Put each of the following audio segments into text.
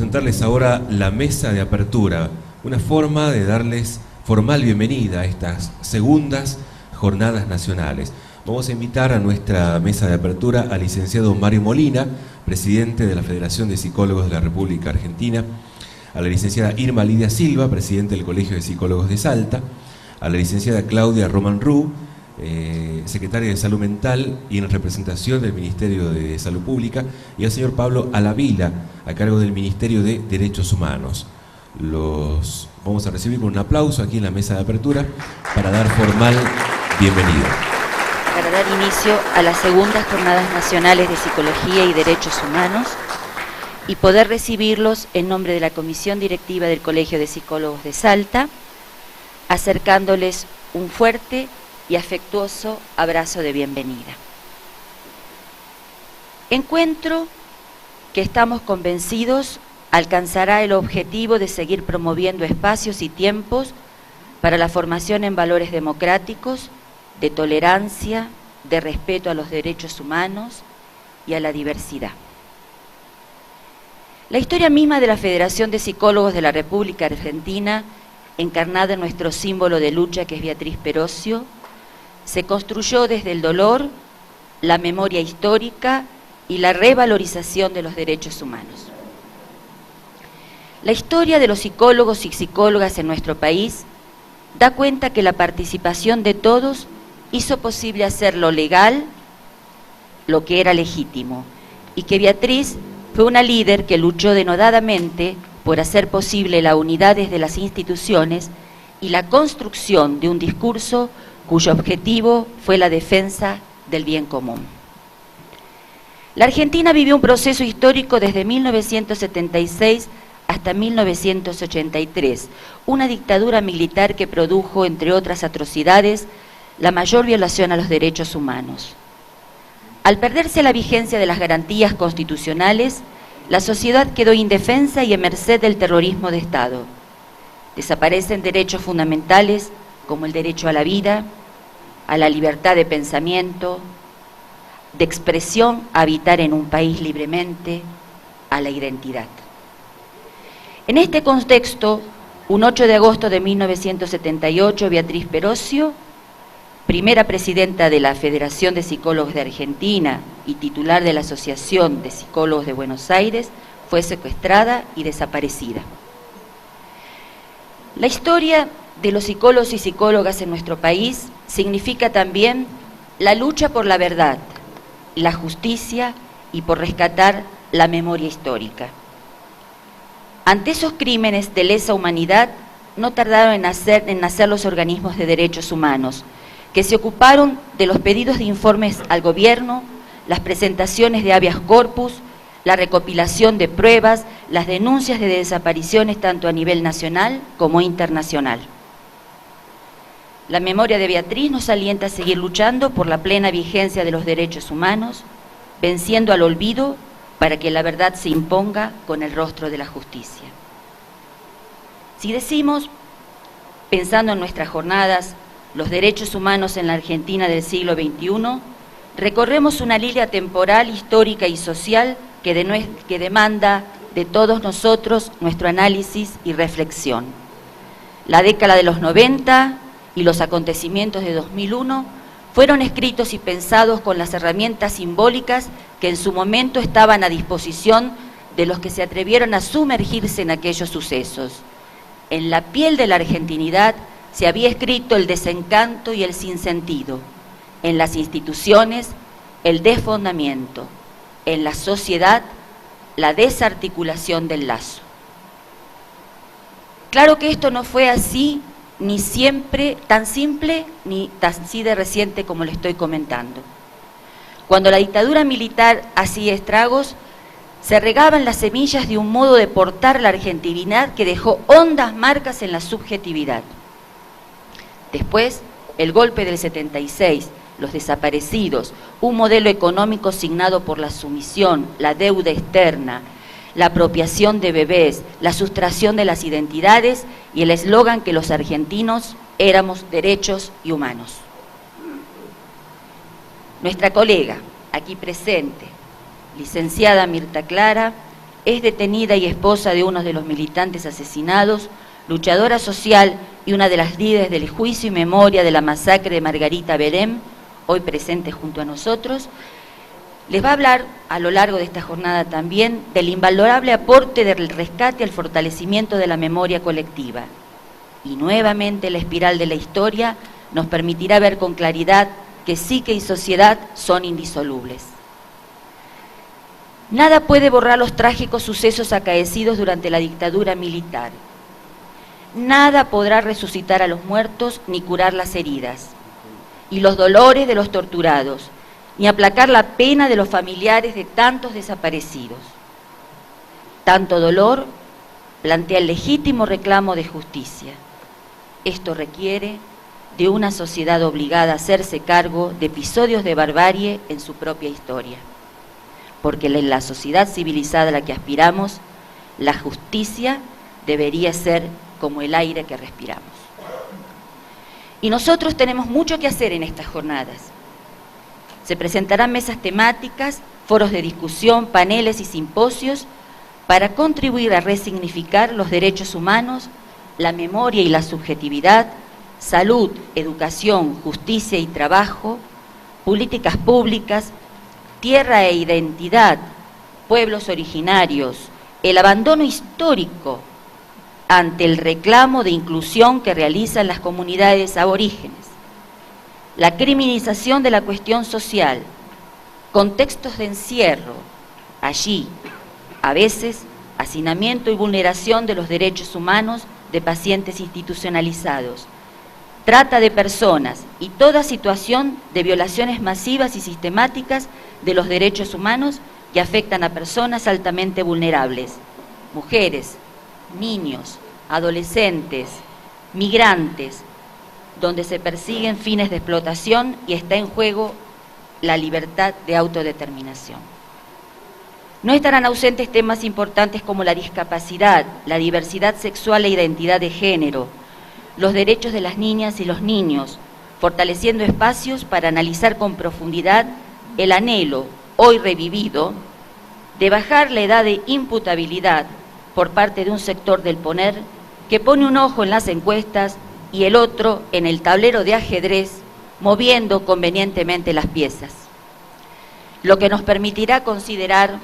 presentarles ahora la mesa de apertura, una forma de darles formal bienvenida a estas segundas jornadas nacionales. Vamos a invitar a nuestra mesa de apertura al licenciado Mario Molina, presidente de la Federación de Psicólogos de la República Argentina, a la licenciada Irma Lidia Silva, presidente del Colegio de Psicólogos de Salta, a la licenciada Claudia Roman Ru, secretaria de Salud Mental y en representación del Ministerio de Salud Pública, y al señor Pablo Alavila, a cargo del Ministerio de Derechos Humanos. Los vamos a recibir con un aplauso aquí en la mesa de apertura para dar formal bienvenida. Para dar inicio a las segundas jornadas nacionales de Psicología y Derechos Humanos y poder recibirlos en nombre de la Comisión Directiva del Colegio de Psicólogos de Salta, acercándoles un fuerte y afectuoso abrazo de bienvenida. Encuentro que estamos convencidos alcanzará el objetivo de seguir promoviendo espacios y tiempos para la formación en valores democráticos, de tolerancia, de respeto a los derechos humanos y a la diversidad. La historia misma de la Federación de Psicólogos de la República Argentina, encarnada en nuestro símbolo de lucha que es Beatriz Perocio, se construyó desde el dolor, la memoria histórica y la revalorización de los derechos humanos. La historia de los psicólogos y psicólogas en nuestro país da cuenta que la participación de todos hizo posible hacer lo legal, lo que era legítimo, y que Beatriz fue una líder que luchó denodadamente por hacer posible la unidad desde las instituciones y la construcción de un discurso cuyo objetivo fue la defensa del bien común. La Argentina vivió un proceso histórico desde 1976 hasta 1983, una dictadura militar que produjo, entre otras atrocidades, la mayor violación a los derechos humanos. Al perderse la vigencia de las garantías constitucionales, la sociedad quedó indefensa y a merced del terrorismo de Estado. Desaparecen derechos fundamentales como el derecho a la vida, a la libertad de pensamiento, de expresión, a habitar en un país libremente, a la identidad. En este contexto, un 8 de agosto de 1978, Beatriz Perocio, primera presidenta de la Federación de Psicólogos de Argentina y titular de la Asociación de Psicólogos de Buenos Aires, fue secuestrada y desaparecida. La historia de los psicólogos y psicólogas en nuestro país significa también la lucha por la verdad, la justicia y por rescatar la memoria histórica. Ante esos crímenes de lesa humanidad, no tardaron en nacer los organismos de derechos humanos, que se ocuparon de los pedidos de informes al gobierno, las presentaciones de habeas corpus, la recopilación de pruebas, las denuncias de desapariciones tanto a nivel nacional como internacional. La memoria de Beatriz nos alienta a seguir luchando por la plena vigencia de los derechos humanos, venciendo al olvido para que la verdad se imponga con el rostro de la justicia. Si decimos, pensando en nuestras jornadas, los derechos humanos en la Argentina del siglo XXI, recorremos una línea temporal, histórica y social que demanda de todos nosotros nuestro análisis y reflexión. La década de los 90 y los acontecimientos de 2001 fueron escritos y pensados con las herramientas simbólicas que en su momento estaban a disposición de los que se atrevieron a sumergirse en aquellos sucesos. En la piel de la argentinidad se había escrito el desencanto y el sinsentido, en las instituciones el desfondamiento, en la sociedad la desarticulación del lazo. Claro que esto no fue así, ni siempre tan simple, ni tan así de reciente como le estoy comentando. Cuando la dictadura militar hacía estragos, se regaban las semillas de un modo de portar la argentinidad que dejó hondas marcas en la subjetividad. Después, el golpe del 76, los desaparecidos, un modelo económico signado por la sumisión, la deuda externa, la apropiación de bebés, la sustracción de las identidades y el eslogan que los argentinos éramos derechos y humanos. Nuestra colega, aquí presente, licenciada Mirta Clara, es detenida y esposa de uno de los militantes asesinados, luchadora social y una de las líderes del juicio y memoria de la masacre de Margarita Berem, hoy presente junto a nosotros, les va a hablar a lo largo de esta jornada también del invalorable aporte del rescate al fortalecimiento de la memoria colectiva. Y nuevamente la espiral de la historia nos permitirá ver con claridad que psique y sociedad son indisolubles. Nada puede borrar los trágicos sucesos acaecidos durante la dictadura militar. Nada podrá resucitar a los muertos ni curar las heridas y los dolores de los torturados, ni aplacar la pena de los familiares de tantos desaparecidos. Tanto dolor plantea el legítimo reclamo de justicia. Esto requiere de una sociedad obligada a hacerse cargo de episodios de barbarie en su propia historia. Porque en la sociedad civilizada a la que aspiramos, la justicia debería ser como el aire que respiramos. Y nosotros tenemos mucho que hacer en estas jornadas. Se presentarán mesas temáticas, foros de discusión, paneles y simposios para contribuir a resignificar los derechos humanos, la memoria y la subjetividad, salud, educación, justicia y trabajo, políticas públicas, tierra e identidad, pueblos originarios, el abandono histórico ante el reclamo de inclusión que realizan las comunidades aborígenes, la criminalización de la cuestión social, contextos de encierro, allí, a veces, hacinamiento y vulneración de los derechos humanos de pacientes institucionalizados, trata de personas y toda situación de violaciones masivas y sistemáticas de los derechos humanos que afectan a personas altamente vulnerables, mujeres, niños, adolescentes, migrantes, donde se persiguen fines de explotación y está en juego la libertad de autodeterminación. No estarán ausentes temas importantes como la discapacidad, la diversidad sexual e identidad de género, los derechos de las niñas y los niños, fortaleciendo espacios para analizar con profundidad el anhelo, hoy revivido, de bajar la edad de imputabilidad por parte de un sector del poder que pone un ojo en las encuestas y el otro en el tablero de ajedrez, moviendo convenientemente las piezas. Lo que nos permitirá considerar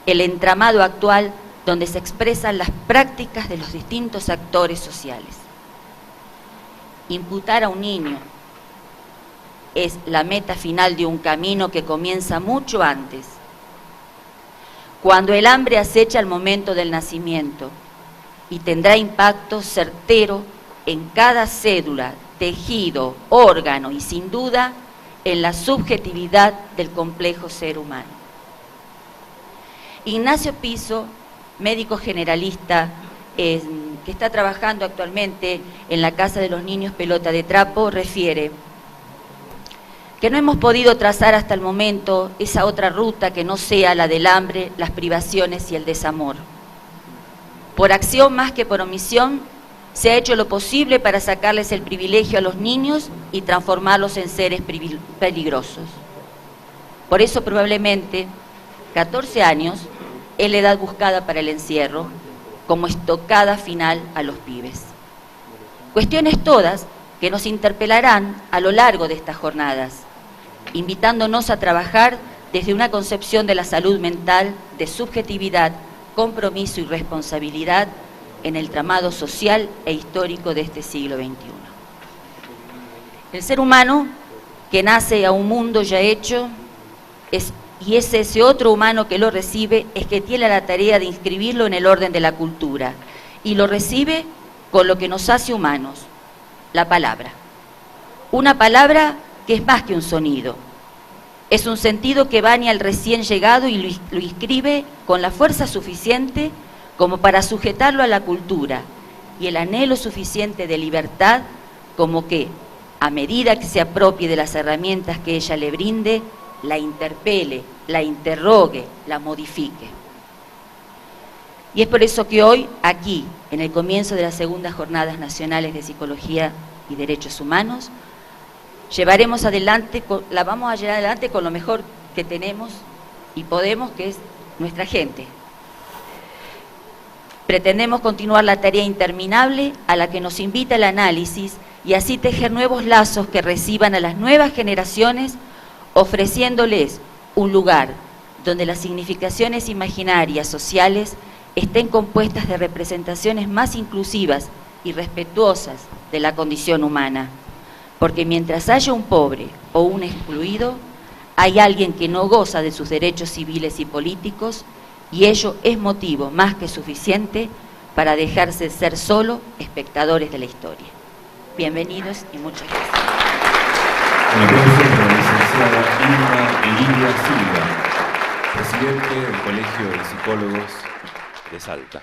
el entramado actual donde se expresan las prácticas de los distintos actores sociales. Imputar a un niño es la meta final de un camino que comienza mucho antes, cuando el hambre acecha el momento del nacimiento y tendrá impacto certero en cada cédula, tejido, órgano y sin duda en la subjetividad del complejo ser humano. Ignacio Piso, médico generalista que está trabajando actualmente en la Casa de los Niños Pelota de Trapo, refiere que no hemos podido trazar hasta el momento esa otra ruta que no sea la del hambre, las privaciones y el desamor. Por acción más que por omisión, se ha hecho lo posible para sacarles el privilegio a los niños y transformarlos en seres peligrosos. Por eso probablemente 14 años es la edad buscada para el encierro, como estocada final a los pibes. Cuestiones todas que nos interpelarán a lo largo de estas jornadas, invitándonos a trabajar desde una concepción de la salud mental, de subjetividad, compromiso y responsabilidad en el tramado social e histórico de este siglo XXI. El ser humano que nace a un mundo ya hecho y es ese otro humano que lo recibe, es que tiene la tarea de inscribirlo en el orden de la cultura y lo recibe con lo que nos hace humanos, la palabra. Una palabra que es más que un sonido, es un sentido que baña al recién llegado y lo inscribe con la fuerza suficiente como para sujetarlo a la cultura y el anhelo suficiente de libertad como que, a medida que se apropie de las herramientas que ella le brinde, la interpele, la interrogue, la modifique. Y es por eso que hoy, aquí, en el comienzo de las segundas Jornadas Nacionales de Psicología y Derechos Humanos, la vamos a llevar adelante con lo mejor que tenemos y podemos, que es nuestra gente. Pretendemos continuar la tarea interminable a la que nos invita el análisis y así tejer nuevos lazos que reciban a las nuevas generaciones, ofreciéndoles un lugar donde las significaciones imaginarias sociales estén compuestas de representaciones más inclusivas y respetuosas de la condición humana. Porque mientras haya un pobre o un excluido, hay alguien que no goza de sus derechos civiles y políticos, y ello es motivo más que suficiente para dejarse ser solo espectadores de la historia. Bienvenidos y muchas gracias. Un aplauso para la licenciada Irma Elidia Silva, presidente del Colegio de Psicólogos de Salta.